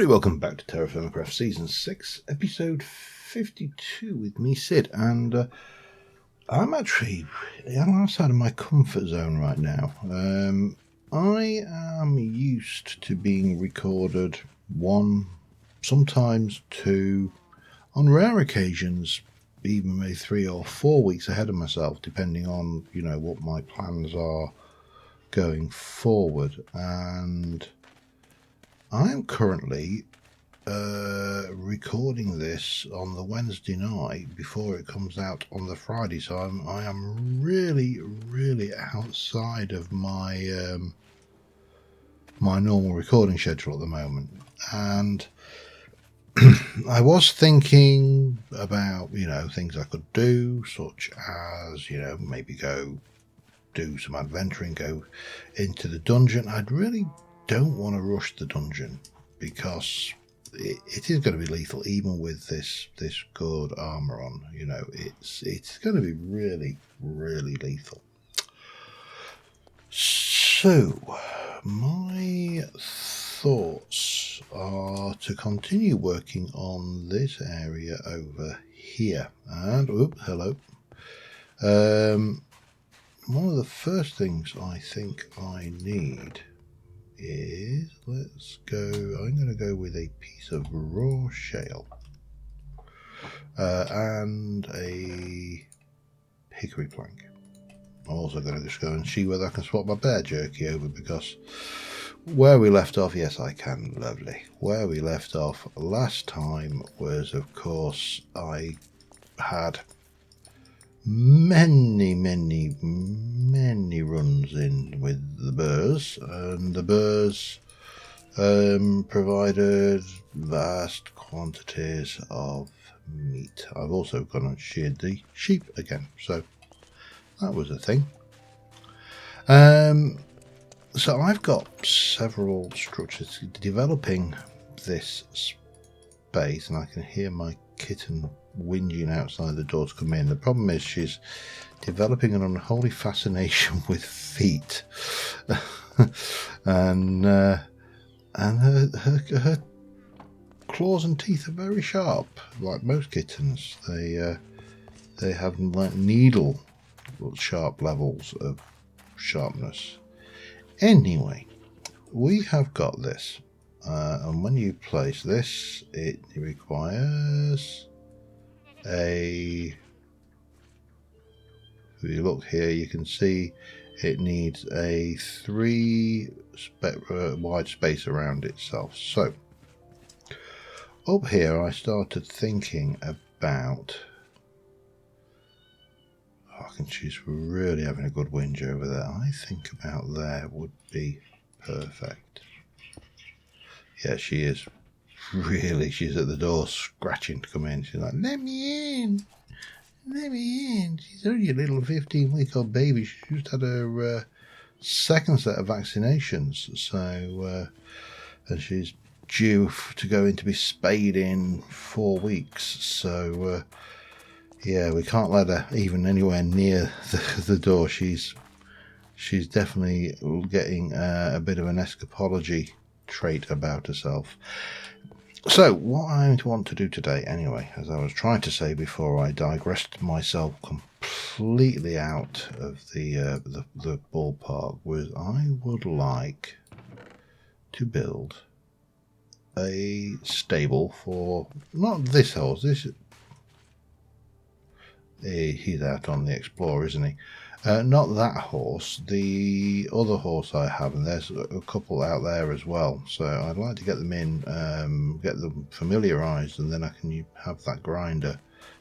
everybody, welcome back to TerraFirmaCraft Season 6, Episode 52 with me, Sid, and I'm actually outside of my comfort zone right now. I am used to being recorded 1, sometimes 2, on rare occasions, even maybe 3 or 4 weeks ahead of myself, depending on, what my plans are going forward, and I'm currently recording this on the Wednesday night before it comes out on the Friday, so I am really outside of my my normal recording schedule at the moment. And I was thinking about things I could do, such as maybe go do some adventuring, go into the dungeon. I'd really don't want to rush the dungeon because it is going to be lethal, even with this good armor on. It's going to be really lethal. So my thoughts are to continue working on this area over here. And hello. One of the first things I think I need is, I'm going to go with a piece of raw shale and a hickory plank. I'm also going to just go and see whether I can swap my bear jerky over, because where we left off, yes I can, lovely. Where we left off last time was, of course, I had many runs in with the burrs, and the burrs provided vast quantities of meat. I've also gone and sheared the sheep again, so that was a thing. So I've got several structures developing this space, and I can hear my kitten whinging outside the door to come in. The problem is she's developing an unholy fascination with feet, and her claws and teeth are very sharp, like most kittens. They have like needle sharp levels of sharpness. Anyway, we have got this, and when you place this, it requires if you look here, you can see it needs a 3 wide space around itself. So up here I started thinking about, she's really having a good whinge over there. I think about there would be perfect. Yeah, she is really, she's at the door scratching to come in. She's like, let me in. She's only a little 15-week-old baby. She just had her second set of vaccinations, so and she's due to go in to be spayed in 4 weeks. So yeah, we can't let her even anywhere near the door. She's definitely getting a bit of an escapology trait about herself. So what I want to do today, anyway, as I was trying to say before I digressed myself completely out of the ballpark, was I would like to build a stable for, not this horse. He's out on the Explorer, isn't he? Not that horse, the other horse I have, and there's a couple out there as well. So I'd like to get them in, get them familiarised, and then I can have that grinder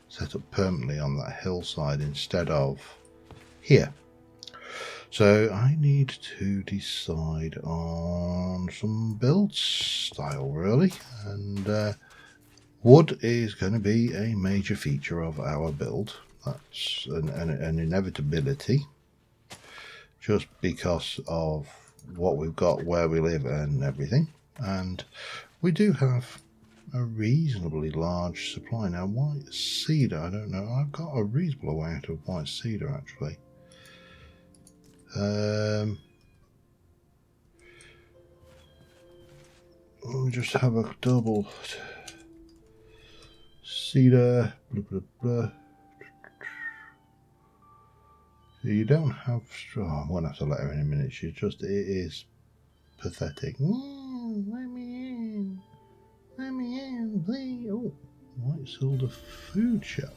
set up permanently on that hillside instead of here. So I need to decide on some build style, really, and wood is going to be a major feature of our build. That's an inevitability, just because of what we've got, where we live and everything. And we do have a reasonably large supply. Now, white cedar, I don't know. I've got a reasonable amount of white cedar, actually. we'll just have a double cedar, blah, blah, blah. So you don't have, oh, I won't have to let her in a minute. She's just, it is pathetic. Let me in, please. Oh, White Silver Food Shelf.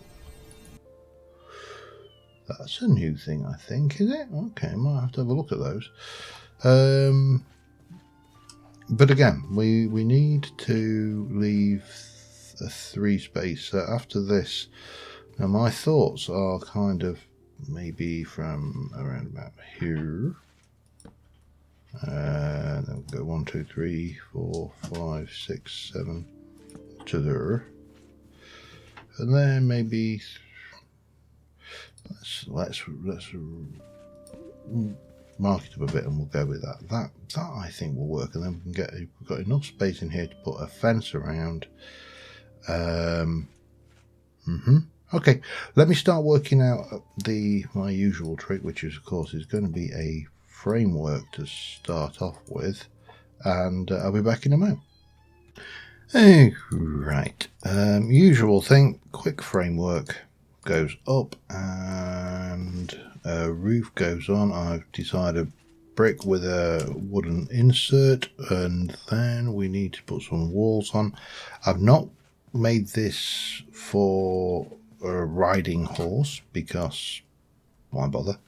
That's a new thing, I think, is it? Okay, might have to have a look at those. But again, we need to leave a 3 space. So after this, now my thoughts are kind of maybe from around about here. Then we'll go 1, 2, 3, 4, 5, 6, 7 to there. And then maybe let's mark it up a bit and we'll go with that. That I think will work, and then we can get, we've got enough space in here to put a fence around. Okay, let me start working out my usual trick, which is of course is going to be a framework to start off with, and I'll be back in a moment. Right, usual thing, quick framework goes up and a roof goes on. I've decided brick with a wooden insert, and then we need to put some walls on. I've not made this for a riding horse because why bother?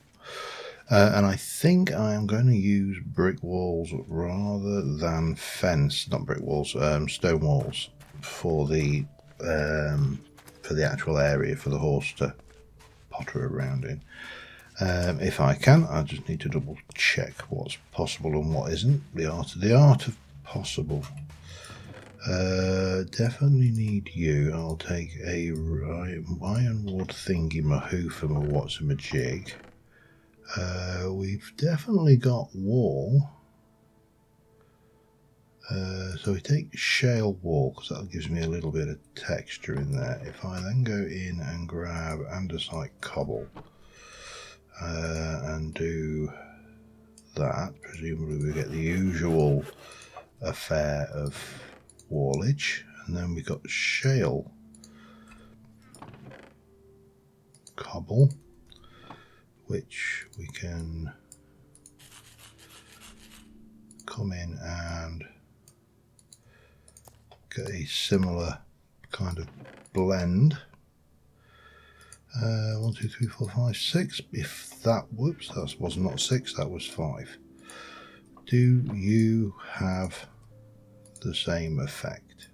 And I think I am going to use brick walls rather than fence, not brick walls, stone walls for the actual area for the horse to potter around in. If I can, I just need to double check what's possible and what isn't. The art of possible. Definitely need you. I'll take a ironwood thingy mahoo from a what's a majig. We've definitely got wall. So we take shale wall because that gives me a little bit of texture in there. If I then go in and grab andesite cobble and do that, presumably we get the usual affair of wallage, and then we got shale cobble, which we can come in and get a similar kind of blend. 1, 2, 3, 4, 5, 6. If that, whoops, that was not 6, that was 5. Do you have the same effect?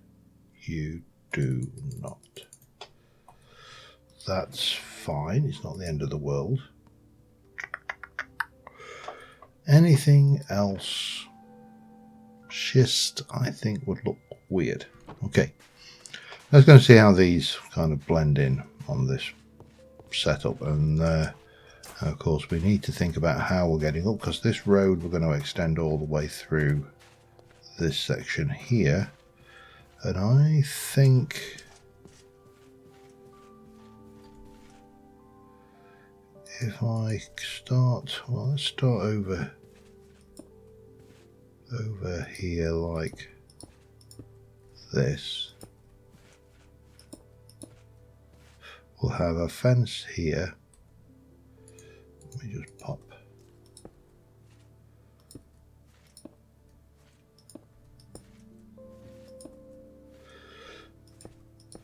You do not. That's fine, it's not the end of the world. Anything else? Schist, I think, would look weird. Okay, let's go and see how these kind of blend in on this setup, and of course we need to think about how we're getting up, because this road we're going to extend all the way through this section here, and I think if I start, well, let's start over here like this. We'll have a fence here. Let me just pop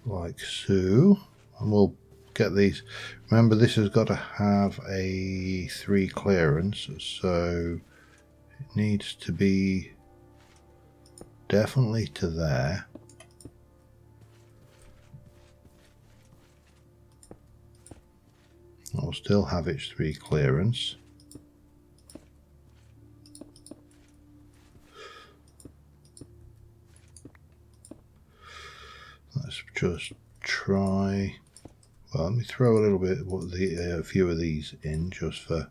like so, and we'll get these. Remember, this has got to have a 3 clearance, so it needs to be definitely to there. I'll still have its 3 clearance. Let's just try. Well, let me throw a little bit a few of these in just for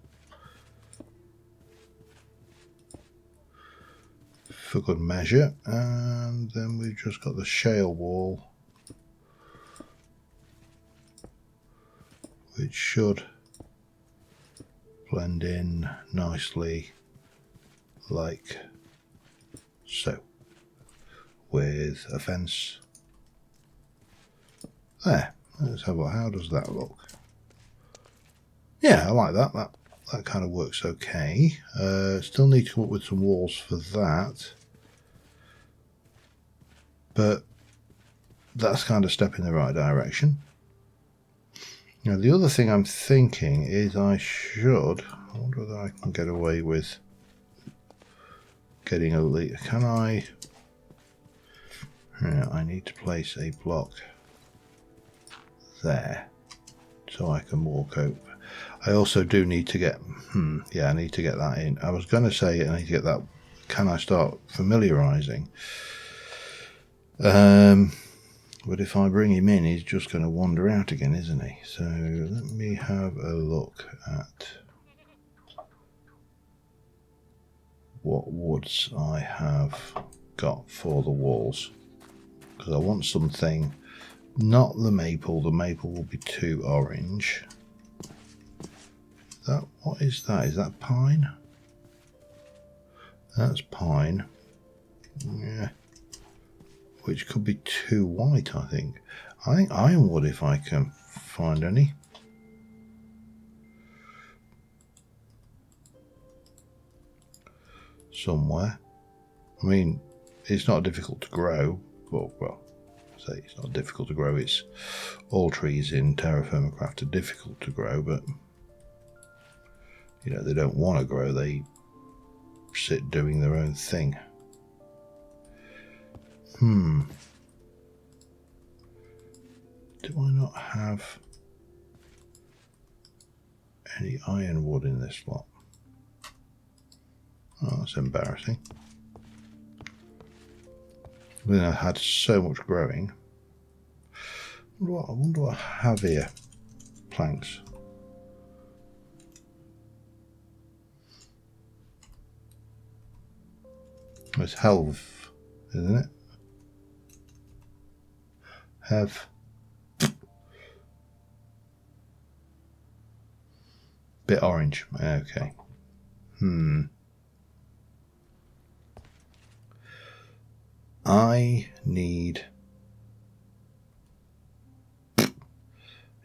good measure, and then we've just got the shale wall, which should blend in nicely like so. with a fence. There. Let's have a look. How does that look? Yeah, I like that. That kind of works okay. Still need to come up with some walls for that. But that's kind of a step in the right direction. Now, the other thing I'm thinking is I wonder whether I can get away with getting a lead. Can I? Yeah, I need to place a block there so I can walk over. I also do need to get, yeah, I need to get that in. I was going to say I need to get that. Can I start familiarizing? But if I bring him in, he's just going to wander out again, isn't he? So let me have a look at what woods I have got for the walls. Because I want something, not the maple. The maple will be too orange. What is that? Is that pine? That's pine. Yeah. Which could be too white, I think. I think ironwood, if I can find any. Somewhere. I mean, it's not difficult to grow. Well, I say it's not difficult to grow. It's all trees in TerraFirmaCraft are difficult to grow, but you know, they don't want to grow. They sit doing their own thing. Do I not have any ironwood in this lot? Oh, that's embarrassing. Then I had so much growing. I wonder what I have here. Planks. It's health, isn't it? Have. Bit orange. Okay. I need.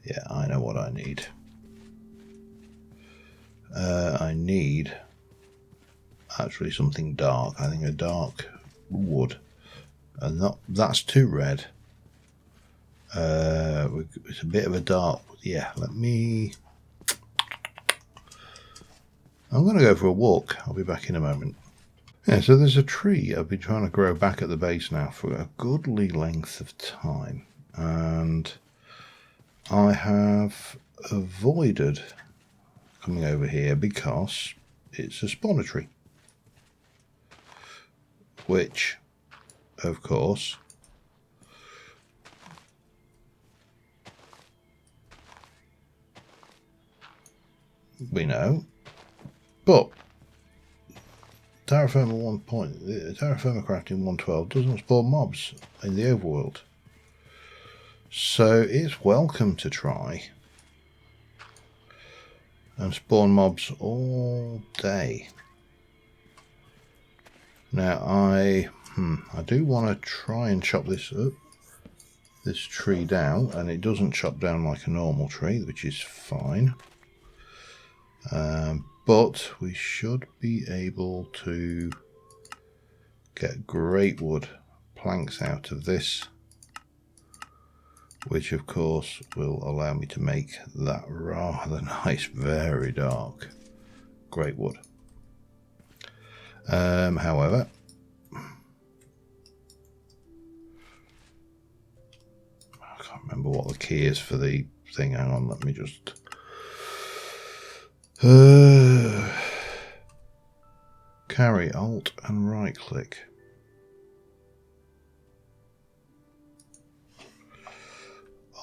Yeah, I know what I need. I need actually something dark. I think a dark wood, and that's too red. It's a bit of a dark. Yeah, I'm going to go for a walk. I'll be back in a moment. Yeah, so there's a tree I've been trying to grow back at the base now for a goodly length of time, and I have avoided coming over here because it's a spawner tree, which, of course, we know, but TerraFirmaCraft in 1.12 doesn't spawn mobs in the overworld, so it's welcome to try and spawn mobs all day. Now I do want to try and chop this tree down, and it doesn't chop down like a normal tree, which is fine. But we should be able to get great wood planks out of this, which of course will allow me to make that rather nice, very dark great wood. However, I can't remember what the key is for the thing. Hang on, let me just carry Alt and right click.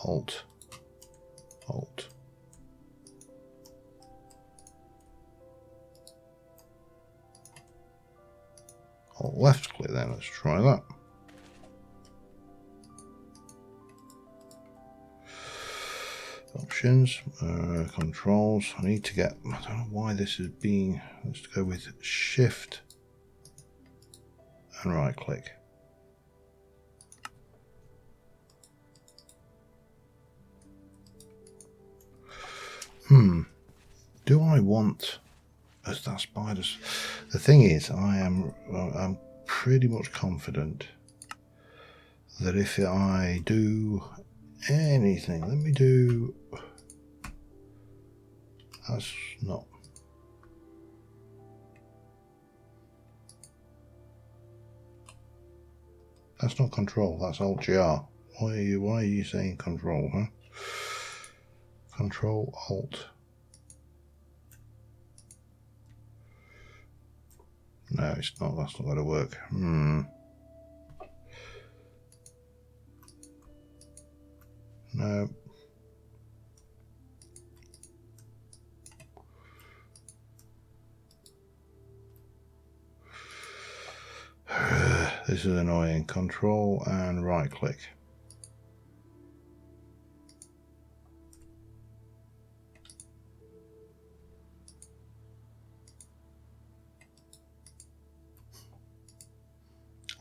Alt. Alt left click then. Let's try that. Options, controls. I need to get, I don't know why this is being, let's go with shift and right click. Do I want as that spiders? The thing is, I'm pretty much confident that if I do anything, let me do. That's not. That's not control. That's Alt GR. Why are you saying control? Huh? Control Alt. No, it's not. That's not going to work. No. This is annoying. Control and right click.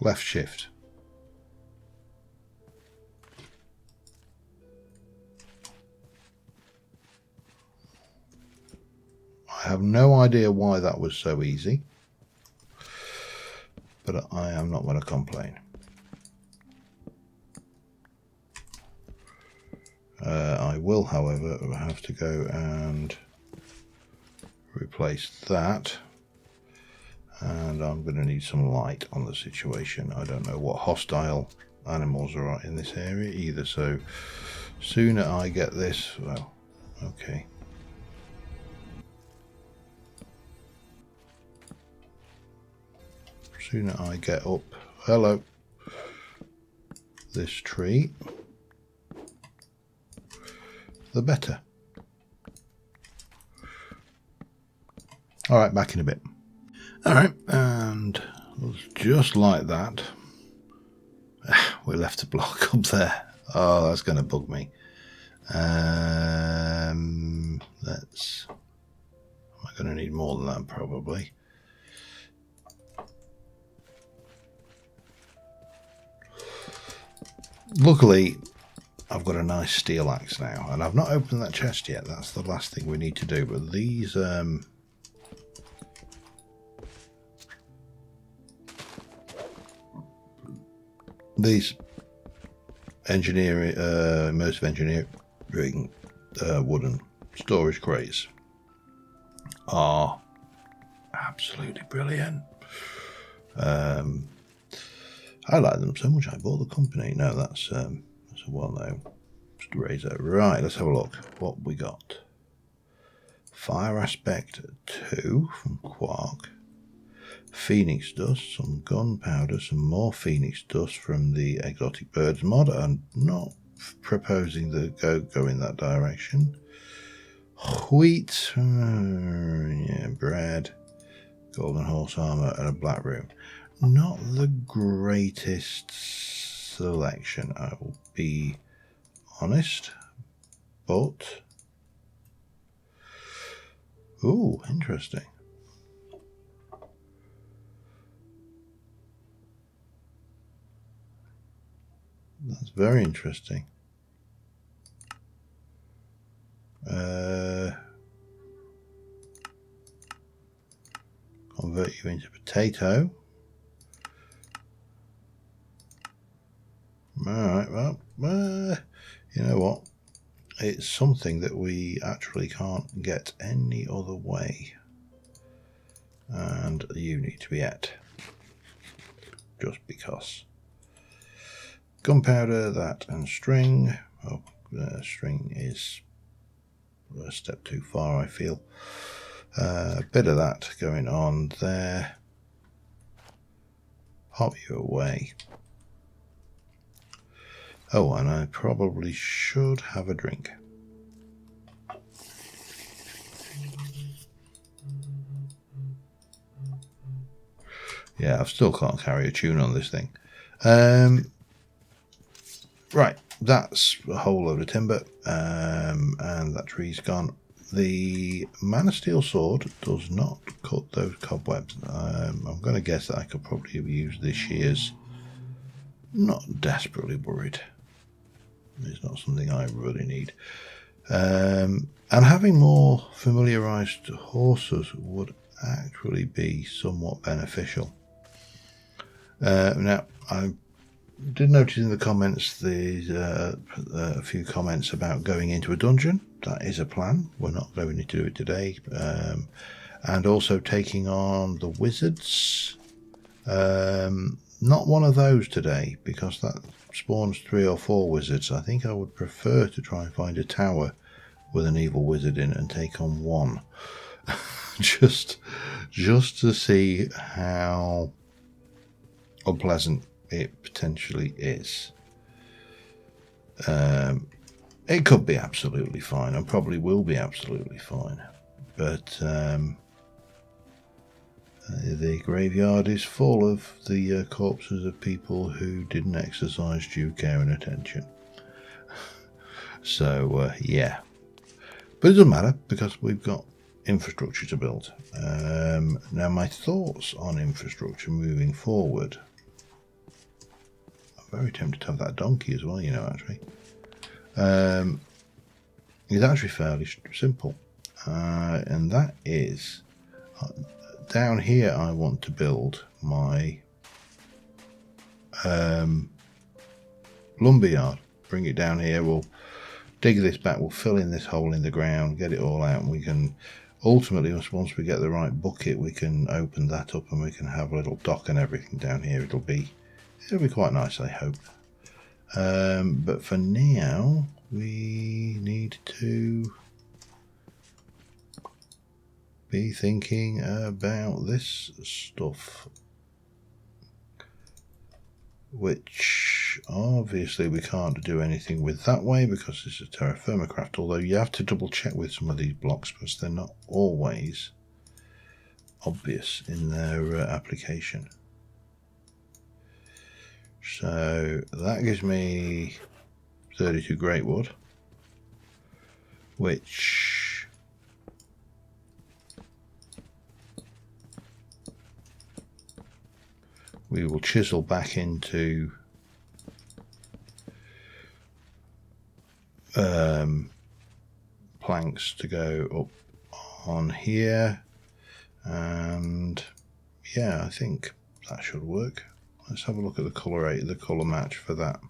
Left shift. I have no idea why that was so easy, but I am not going to complain. I will, however, have to go and replace that, and I'm going to need some light on the situation. I don't know what hostile animals are in this area either, so sooner I get this, well, okay. Sooner I get up, hello, this tree, the better. Alright, back in a bit. Alright, and just like that, we left a block up there. Oh, that's going to bug me. Am I going to need more than that, probably. Luckily, I've got a nice steel axe now, and I've not opened that chest yet. That's the last thing we need to do. But these engineering, immersive engineering wooden storage crates are absolutely brilliant. I like them so much I bought the company. No, that's a well known. Just raise that. Right, let's have a look what we got. Fire aspect 2 from Quark. Phoenix dust, some gunpowder, some more phoenix dust from the exotic birds mod. I'm not proposing to go in that direction. Wheat, yeah, bread, golden horse armor, and a black room. Not the greatest selection, I will be honest, but ooh, interesting. That's very interesting. Convert you into potato. Alright, well, you know what? It's something that we actually can't get any other way. And you need to be at. Just because. Gunpowder, that, and string. Oh, string is a step too far, I feel. A bit of that going on there. Pop you away. Oh, and I probably should have a drink. Yeah, I still can't carry a tune on this thing. Right, that's a whole load of timber, and that tree's gone. The Man of Steel sword does not cut those cobwebs. I'm going to guess that I could probably have used this shears. Not desperately worried. It's not something I really need. And having more familiarized horses would actually be somewhat beneficial. Now, I did notice in the comments there's a few comments about going into a dungeon. That is a plan. We're not going to do it today. And also taking on the wizards. Not one of those today, because that spawns 3 or 4 wizards. I think I would prefer to try and find a tower with an evil wizard in and take on one. just to see how unpleasant it potentially is. It could be absolutely fine, and probably will be absolutely fine, but the graveyard is full of the corpses of people who didn't exercise due care and attention. So yeah, but it doesn't matter because we've got infrastructure to build. Now my thoughts on infrastructure moving forward, I'm very tempted to have that donkey as well, you know, actually. It's actually fairly simple, and that is down here I want to build my lumberyard. Bring it down here, we'll dig this back, we'll fill in this hole in the ground, get it all out, and we can ultimately, once we get the right bucket, we can open that up and we can have a little dock and everything down here. It'll be quite nice, I hope. But for now we need to be thinking about this stuff, which obviously we can't do anything with that way because this is TerraFirmaCraft, although you have to double check with some of these blocks because they're not always obvious in their application. So that gives me 32 great wood, which we will chisel back into planks to go up on here, and yeah, I think that should work. Let's have a look at the colour match for that.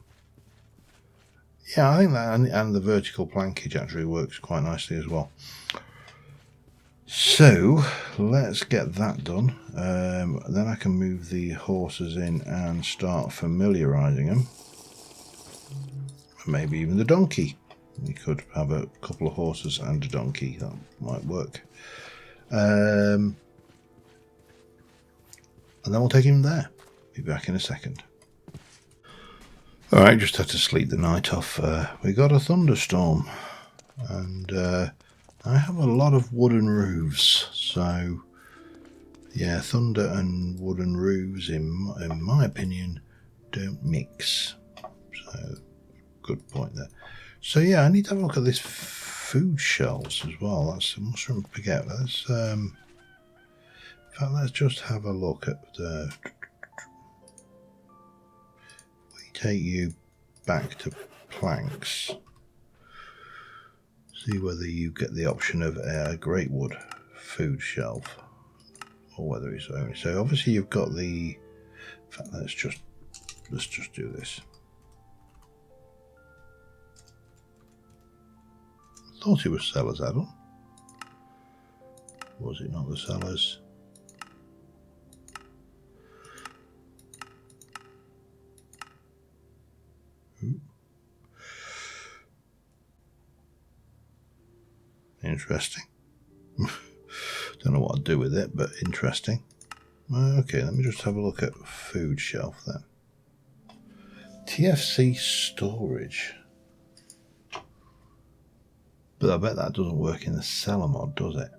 Yeah, I think that and the vertical plankage actually works quite nicely as well. So let's get that done. Then I can move the horses in and start familiarizing them. Maybe even the donkey. We could have a couple of horses and a donkey. That might work. And then we'll take him there. Be back in a second. Alright, just had to sleep the night off. We got a thunderstorm, and I have a lot of wooden roofs, so yeah, thunder and wooden roofs, in my opinion, don't mix. So good point there. So yeah, I need to have a look at this food shelves as well. That's, I mustn't forget. Let's in fact, let's just have a look at take you back to planks, see whether you get the option of a great wood food shelf or whether it's only. So obviously you've got the, in fact, let's just do this. I thought it was sellers add-on. Was it not the sellers? Interesting. Don't know what I'd do with it, but interesting. Okay, let me just have a look at food shelf then. TFC storage. But I bet that doesn't work in the seller mod, does it?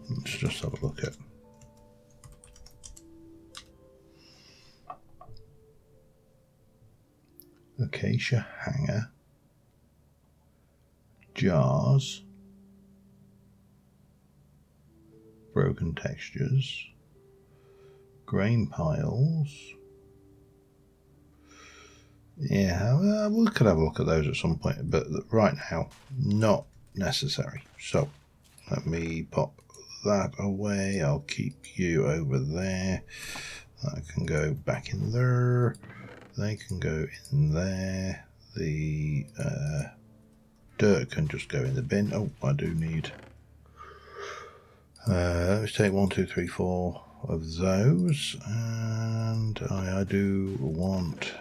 Let's just have a look at acacia hanger, jars, broken textures, grain piles, Yeah, we could have a look at those at some point, but right now, not necessary. So let me pop that away. I'll keep you over there. That can go back in there. They can go in there. The dirt can just go in the bin. Oh, I do need... let's take 1, 2, 3, 4 of those. And I do want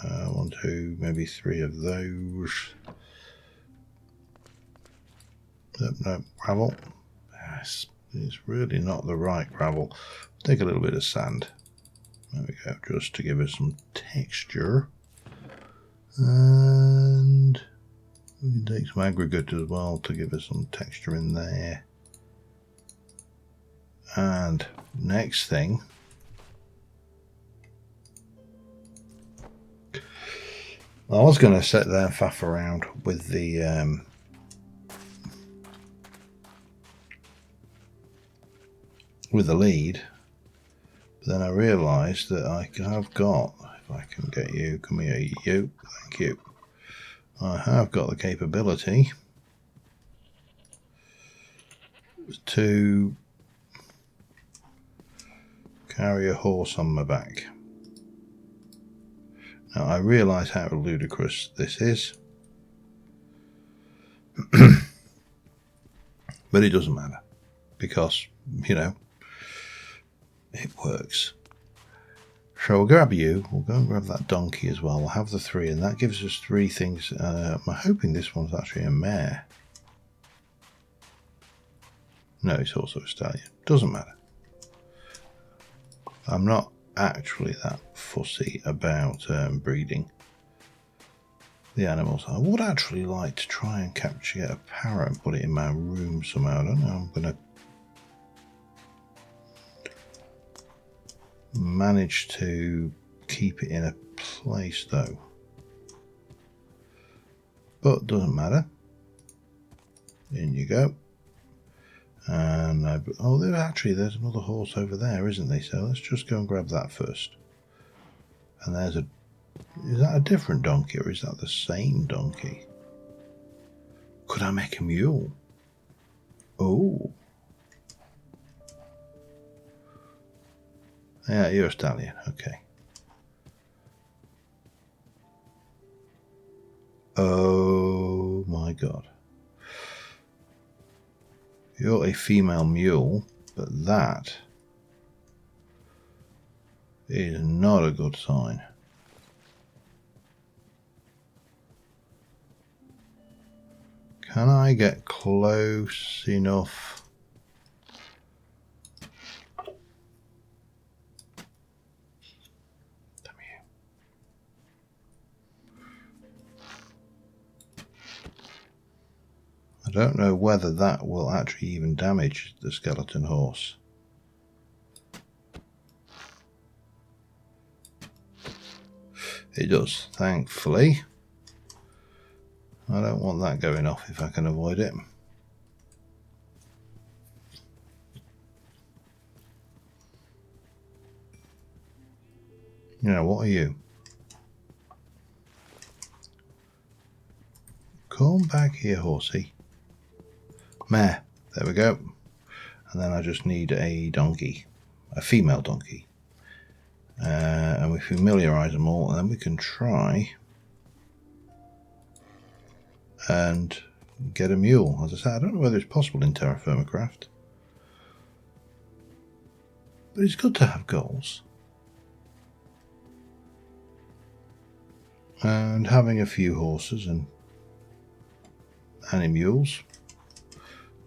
1, 2, maybe 3 of those. No, gravel. Yes, it's really not the right gravel. Take a little bit of sand. There we go, just to give us some texture. And we can take some aggregate as well to give us some texture in there. And next thing, I was going to sit there and faff around with the lead, but then I realised that I have got, if I can get you, come here, you, thank you. I have got the capability to carry a horse on my back. Now I realise how ludicrous this is, but it doesn't matter because, you know, it works. So we'll grab you, we'll go and grab that donkey as well. We'll have the 3, and that gives us 3 things. I'm hoping this one's actually a mare. No, it's also a stallion. Doesn't matter. I'm not actually that fussy about breeding the animals. I would actually like to try and capture a parrot and put it in my room somehow. I don't know. I'm going to manage to keep it in a place though. But doesn't matter. In you go. And oh, there's another horse over there, isn't there? So let's just go and grab that first. And there's is that a different donkey or is that the same donkey? Could I make a mule? Oh. Yeah, you're a stallion. Okay. Oh my god. You're a female mule, but that is not a good sign. Can I get close enough? Come here. I don't know whether that will actually even damage the skeleton horse. It does, thankfully. I don't want that going off if I can avoid it. You know, what are you? Come back here, horsey. Mare. There we go. And then I just need a donkey. A female donkey. And we familiarise them all, and then we can try and get a mule. As I say, I don't know whether it's possible in TerraFirmaCraft, but it's good to have goals. And having a few horses and mules,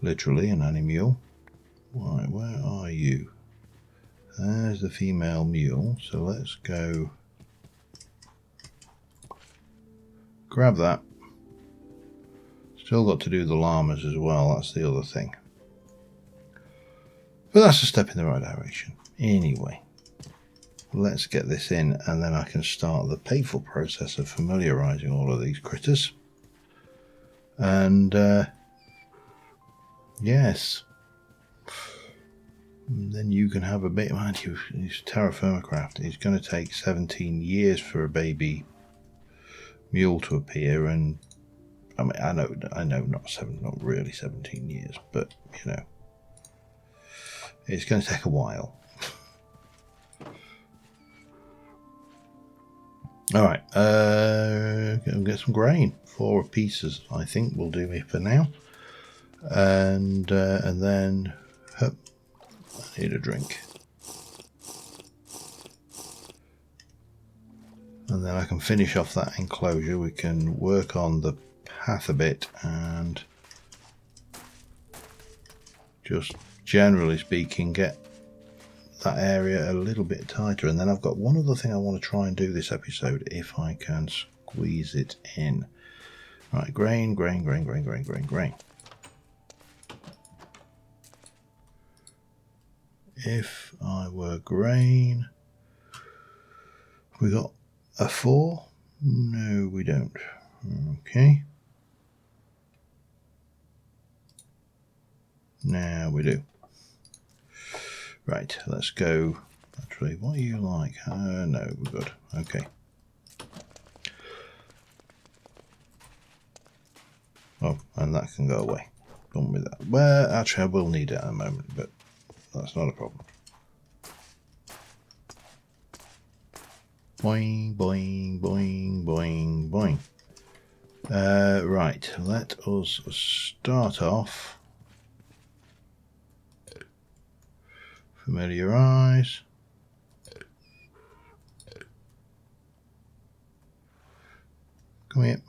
literally an mule. Right, where are you? There's the female mule, so let's go grab that. Still got to do the llamas as well, that's the other thing. But that's a step in the right direction. Anyway, let's get this in and then I can start the painful process of familiarising all of these critters. And yes, and then you can have a bit, mind you, TerraFirmaCraft is going to take 17 years for a baby mule to appear, and I mean, I know, not really 17 years, but you know, it's going to take a while. All right, go get some grain. 4 pieces, I think, will do me for now, and then I need a drink, and then I can finish off that enclosure. We can work on the path a bit and just generally speaking get that area a little bit tighter. And then I've got one other thing I want to try and do this episode if I can squeeze it in. Right, grain. If I were grain, we got a 4? No, we don't. Okay. Now we do. Right, let's go. Actually, what are you like? No, we're good. Okay. Oh, and that can go away. Done with that. Well, actually, I will need it at a moment, but that's not a problem. Boing, boing, boing, boing, boing. Right, let us start off. Familiarize. Come here.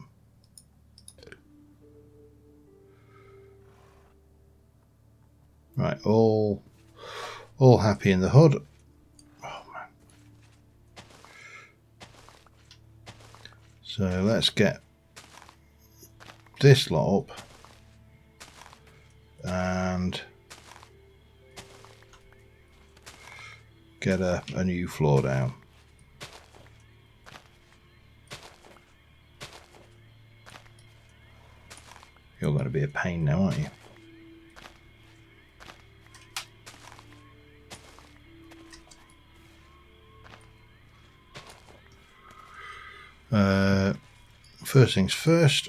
Right, all happy in the hood. Oh man. So let's get this lot up and get a new floor down. You're going to be a pain now, aren't you? First things first.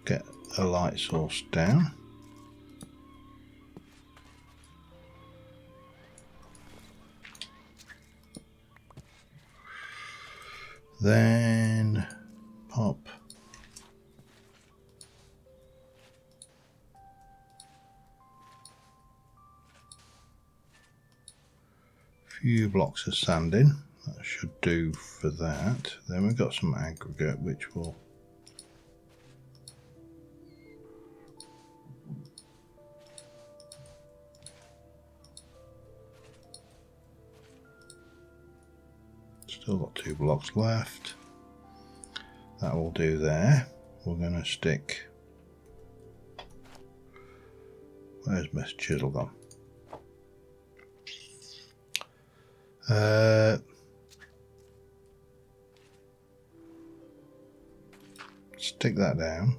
Get a light source down. Then pop a few blocks of sand in. That should do for that. Then we've got some aggregate which will still got 2 blocks left. That will do there. We're going to stick. Where's my chisel gone? Stick that down.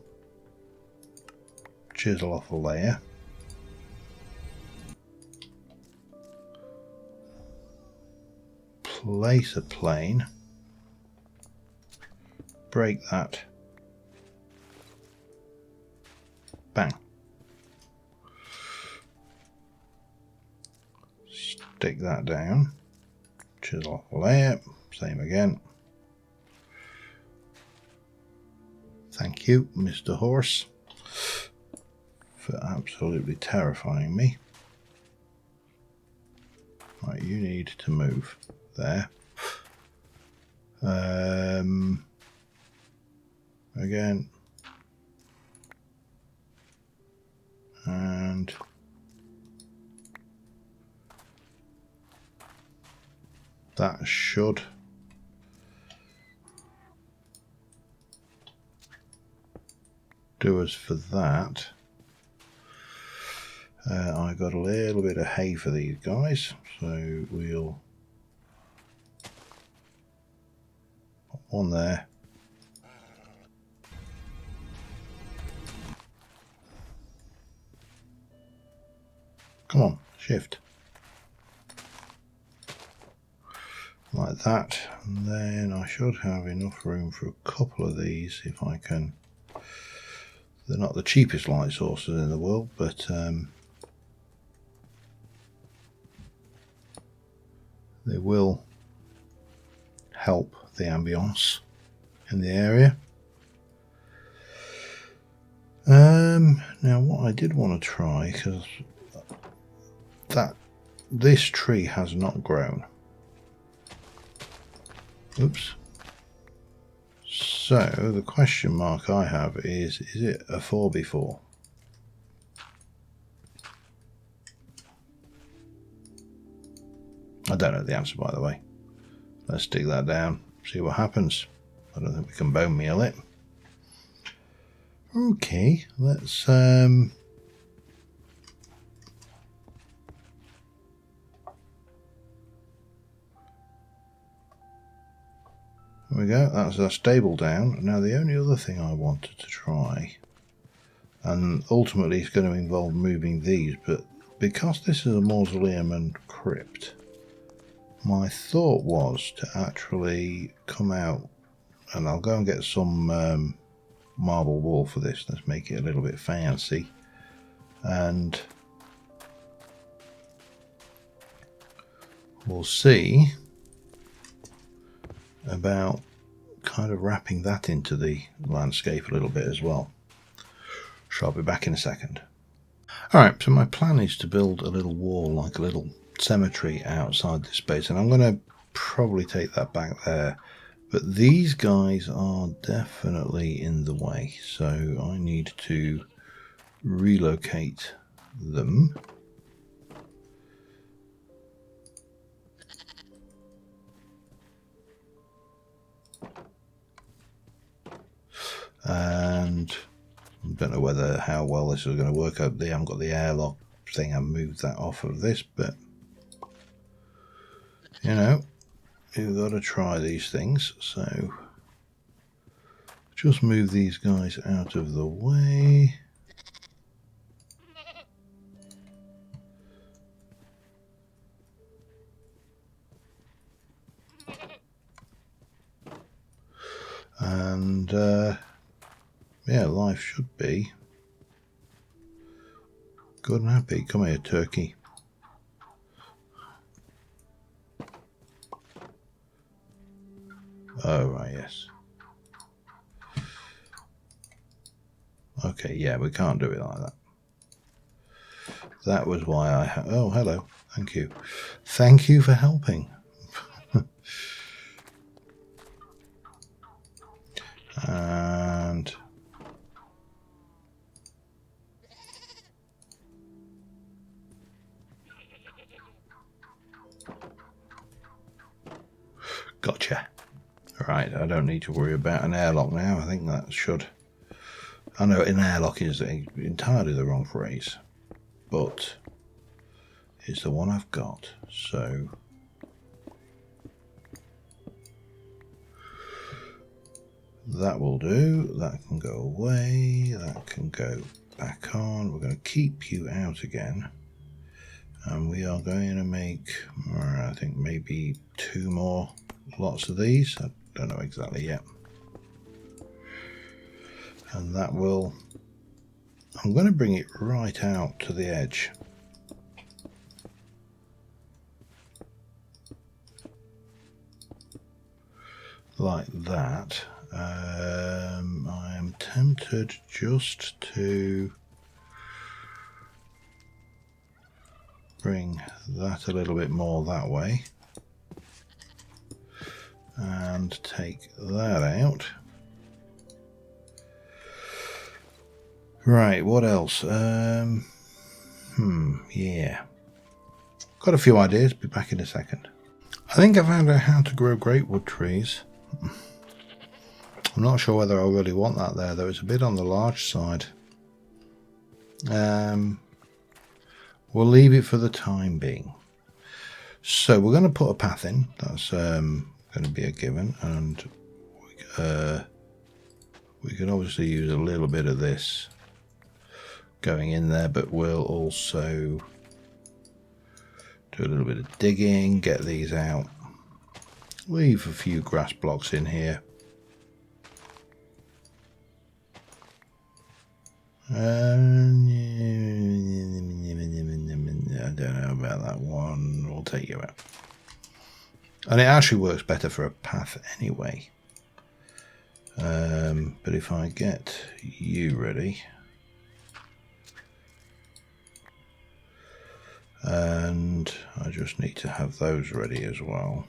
Chisel off a layer. Place a plane. Break that. Bang. Stick that down. Chisel off a layer. Same again. Thank you, Mr. Horse, for absolutely terrifying me. Right, you need to move there. Again. And that should do us for that. I got a little bit of hay for these guys, so we'll put one there. Come on, shift. like that, and then I should have enough room for a couple of these if I can. They're not the cheapest light sources in the world, but they will help the ambience in the area. Now what I did want to try, because this tree has not grown. Oops. So the question mark I have is it a 4x4? I don't know the answer, by the way. Let's dig that down, see what happens. I don't think we can bone meal it. Okay, let's there we go, that's our stable down. Now the only other thing I wanted to try, and ultimately it's going to involve moving these, but because this is a mausoleum and crypt, my thought was to actually come out, and I'll go and get some marble wall for this. Let's make it a little bit fancy, and we'll see about kind of wrapping that into the landscape a little bit as well. So I'll be back in a second. Alright, so my plan is to build a little wall, like a little cemetery outside this space, and I'm going to probably take that back there. But these guys are definitely in the way, so I need to relocate them. And I don't know how well this is going to work out. They haven't got the airlock thing. I moved that off of this, but you know, you've got to try these things. So just move these guys out of the way. And yeah, life should be good and happy. Come here, turkey. Oh, right, yes. Okay, yeah, we can't do it like that. That was why I oh, hello. Thank you. Thank you for helping. And gotcha. Right, I don't need to worry about an airlock now. I think that should... I know an airlock is entirely the wrong phrase, but it's the one I've got. So that will do. That can go away. That can go back on. We're going to keep you out again. And we are going to make, I think, maybe 2 more lots of these. I don't know exactly yet. And that will... I'm going to bring it right out to the edge. Like that. I am tempted just to bring that a little bit more that way and take that out. Right, what else? Yeah. Got a few ideas, be back in a second. I think I found out how to grow great wood trees. I'm not sure whether I really want that there, though. It's a bit on the large side. We'll leave it for the time being. So we're going to put a path in. That's going to be a given, and we could obviously use a little bit of this going in there, but we'll also do a little bit of digging, get these out leave a few grass blocks in here. I don't know about that one. We'll take you out. And it actually works better for a path anyway. But if I get you ready, and I just need to have those ready as well,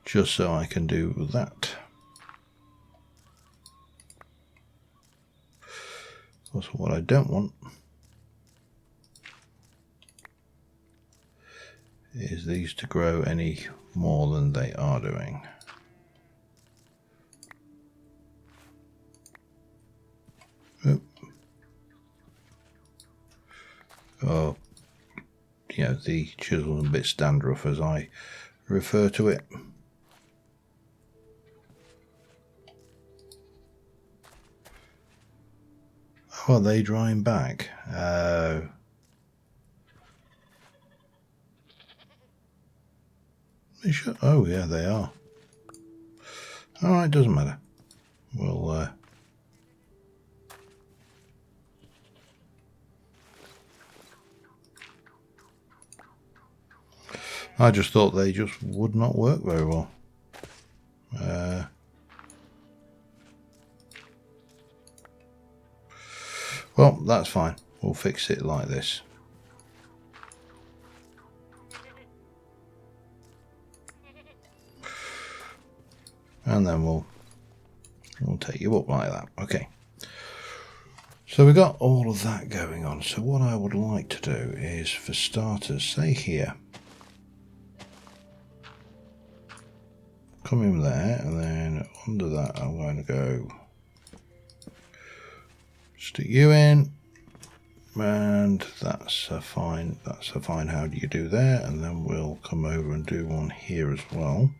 just so I can do that. Also, what I don't want is these to grow any more than they are doing. Oop. Oh, yeah, the chisel's a bit standrough as I refer to it. Oh, are they drying back? They should. Oh, yeah, they are. All right, doesn't matter. We'll I just thought they just would not work very well. Well, that's fine. We'll fix it like this. And then we'll take you up like that. Okay. So we got all of that going on. So what I would like to do is, for starters, say here, come in there, and then under that I'm going to go stick you in, and that's a fine how do you do there, and then we'll come over and do one here as well.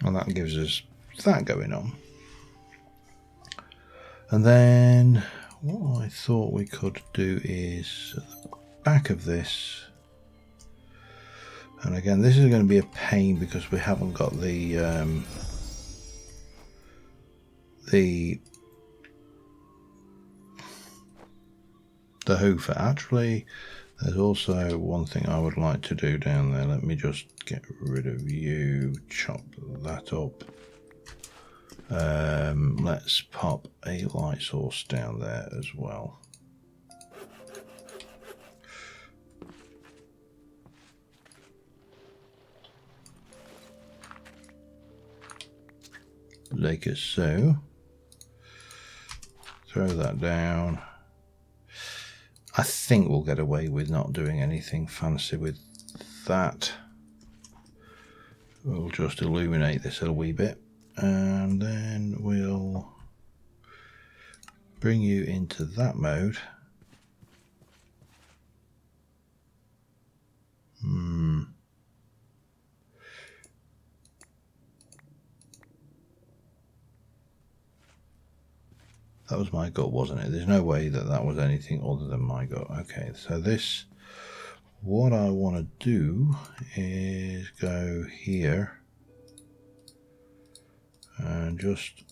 And that gives us that going on. And then what I thought we could do is at the back of this, and again this is going to be a pain because we haven't got the hoofer. Actually, there's also one thing I would like to do down there. Let me just get rid of you, chop that up. Let's pop a light source down there as well. Like so. Throw that down. I think we'll get away with not doing anything fancy with that. We'll just illuminate this a wee bit, and then we'll bring you into that mode. That was my gut, wasn't it? There's no way that that was anything other than my gut. Okay, so this, what I want to do is go here and just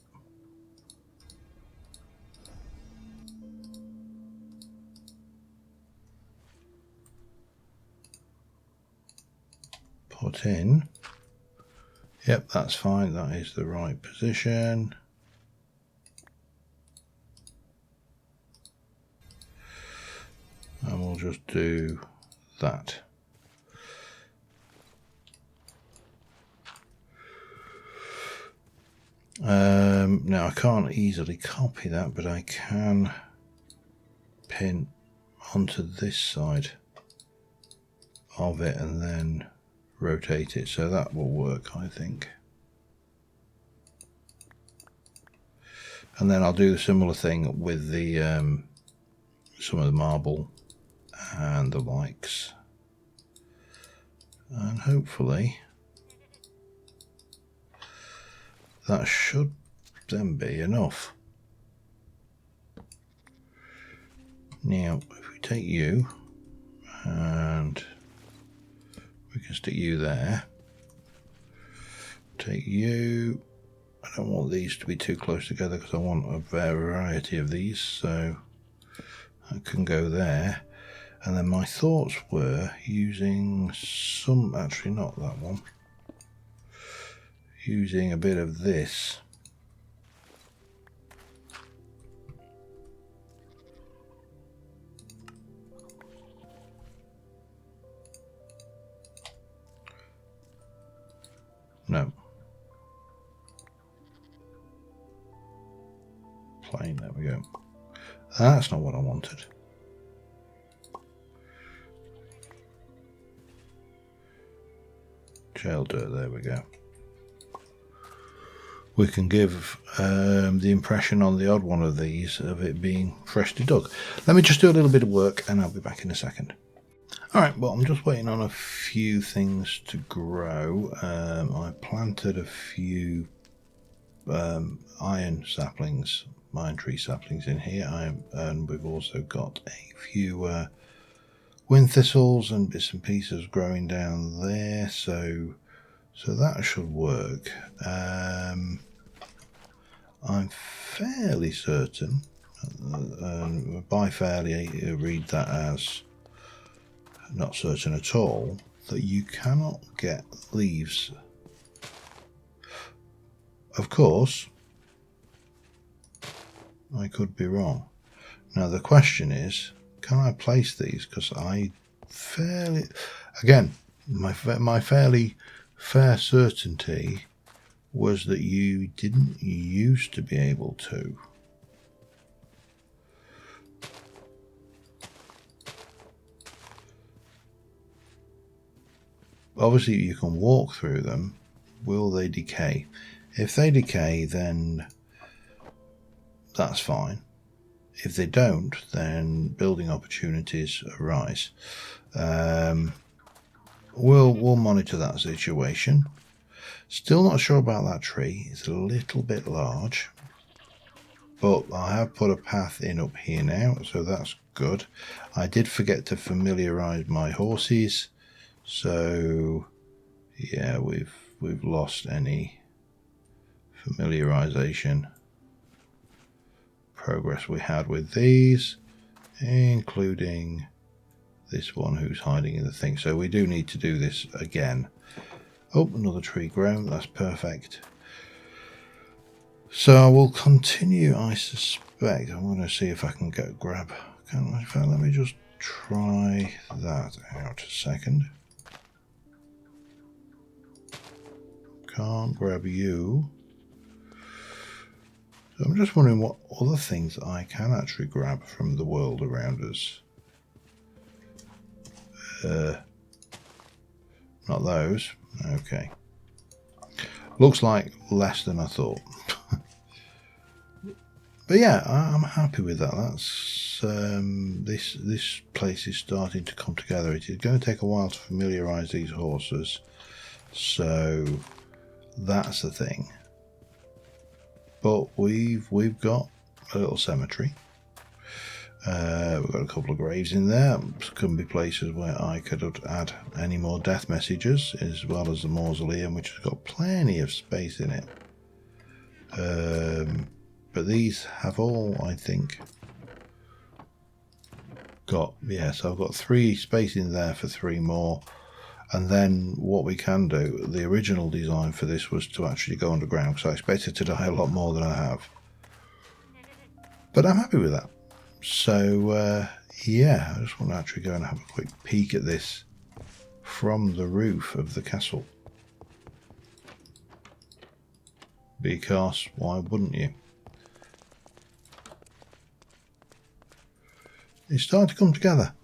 put in. Yep, that's fine. That is the right position. And we'll just do that. Now I can't easily copy that, but I can pin onto this side of it and then rotate it, so that will work, I think. And then I'll do a similar thing with the some of the marble and the likes, and hopefully that should then be enough. Now, if we take you, and we can stick you there. Take you. I don't want these to be too close together because I want a variety of these, so I can go there. And then my thoughts were using some, actually not that one, using a bit of this. No. Plain, there we go. That's not what I wanted. Shale dirt, there we go. We can give the impression on the odd one of these of it being freshly dug. Let me just do a little bit of work and I'll be back in a second. Alright, well, I'm just waiting on a few things to grow. I planted a few iron saplings, iron tree saplings in here, and we've also got a few wind thistles and bits and pieces growing down there, so that should work. I'm fairly certain, by fairly read that as not certain at all, that you cannot get leaves. Of course, I could be wrong. Now the question is, can I place these? Because I fairly, again, my fairly fair certainty was that you didn't used to be able to. Obviously you can walk through them. Will they decay? If they decay, then that's fine. If they don't, then building opportunities arise. We'll monitor that situation. Still not sure about that tree. It's a little bit large, but I have put a path in up here now, so that's good. I did forget to familiarize my horses, so yeah, we've lost any familiarization progress we had with these, including this one who's hiding in the thing. So we do need to do this again. Oh, another tree grown. That's perfect. So I will continue, I suspect. I'm going to see if I can grab. In fact, let me just try that out a second. Can't grab you. So I'm just wondering what other things I can actually grab from the world around us. Not those. Okay. Looks like less than I thought. But yeah, I'm happy with that. That's this place is starting to come together. It is going to take a while to familiarize these horses, so that's the thing. But we've got a little cemetery. We've got a couple of graves in there. Could be places where I could add any more death messages, as well as the mausoleum, which has got plenty of space in it. But these have all, I think, got, yes, I've got 3 space in there for 3 more. And then what we can do, the original design for this was to actually go underground, because I expected to die a lot more than I have. But I'm happy with that. So, yeah, I just want to actually go and have a quick peek at this from the roof of the castle. Because why wouldn't you? It's starting to come together.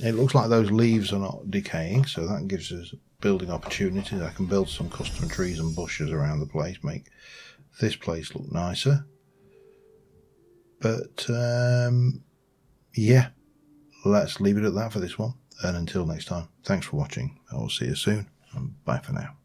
It looks like those leaves are not decaying, so that gives us building opportunities. I can build some custom trees and bushes around the place, make this place look nicer. But yeah, let's leave it at that for this one. And until next time, thanks for watching. I will see you soon, and bye for now.